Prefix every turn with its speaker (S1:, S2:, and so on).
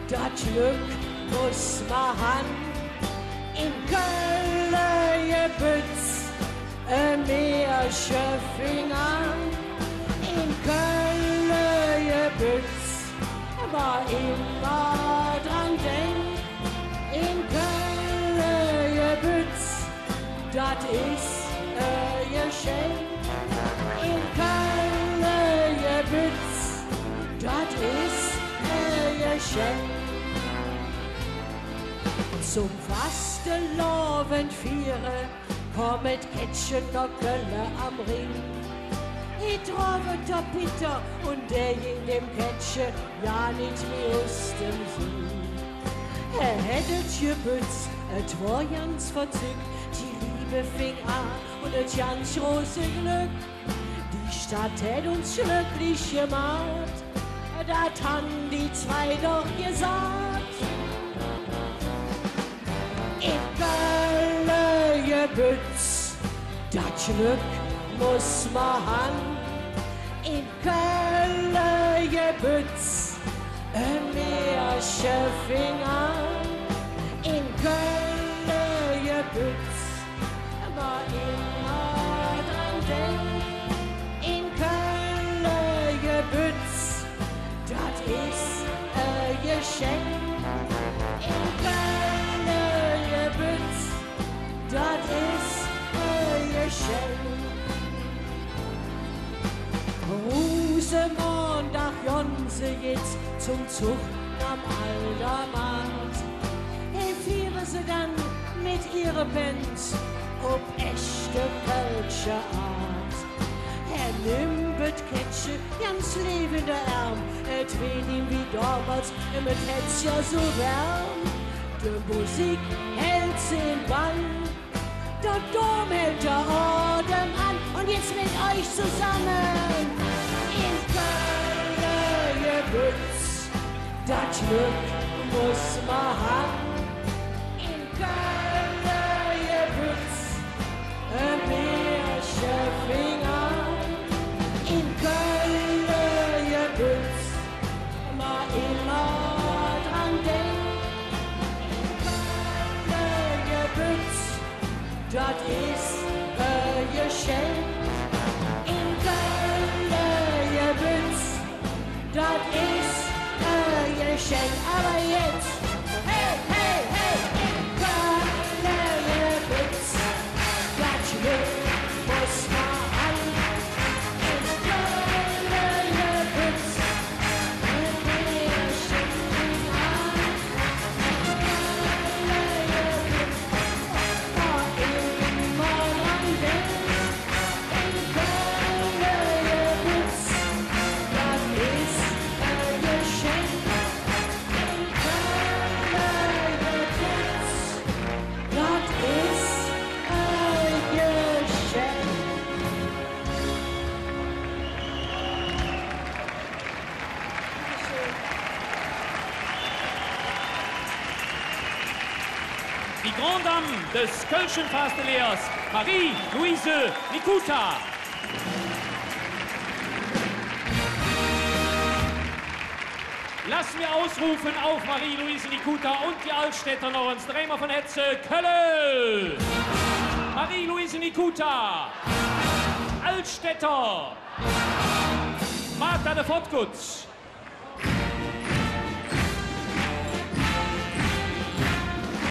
S1: das Glück muss man haben. In Köln gebützt Meerschöffinger. In Köln gebützt war immer dran denk. In Köln gebützt, das ist Geschenk. In Köln gebützt, das ist Geschenk. Zum Fastenlovend-Viere kommet Kätzchen der Kölle am Ring. Ich trove der Peter und der in dem Kätzchen ja nicht mehr aus dem Sinn. Hättet gebützt, et war ganz verzückt, die Liebe fing an und et ganz große Glück. Die Stadt hätt uns glücklich gemacht, dat han die zwei doch gesagt. In Köln gebützt, das Glück muss man haben. In Köln gebützt, Meerschöffinger. In Köln gebützt, war immer dran denk. In Köln gebützt, das ist Geschenk. In Köln gebützt, das ist Geschenk. Rosemontag Jonse jetzt zum Zug am Aldermarkt. Feiern sie dann mit ihrer Band ob echte Kölsche Art. Nimmt Kätzchen ganz lebender Arm, et weht ihm wie damals, mit Hetz ja so warm. Die Musik hält sie in Bann, der Dom hält der Atem an, und jetzt mit euch zusammen. In Köln gebützt, das Glück muss man haben. In Köln gebützt, Meerschöffinger. In Köln gebützt, man immer dran denk. In Köln gebützt, das ist Geschenk. In Köln gebützt, das ist Geschenk. Aber jetzt, hey, hey, hey, in Köln gebützt, das Glück muss man haben. In Köln gebützt, Meerschöffinger. In Köln gebützt, war immer dran denk. In Köln gebützt, das ist Geschenk. In Köln gebützt, das ist Geschenk.
S2: Die Grande Dame des Kölschen Fasteleers, Marie-Louise Nikuta. Lass mir ausrufen auf Marie-Louise Nikuta und die Altstädter noch ins Dreimer von Hetze, Kölle! Marie-Louise Nikuta, Altstädter, Martha de Fortgutz.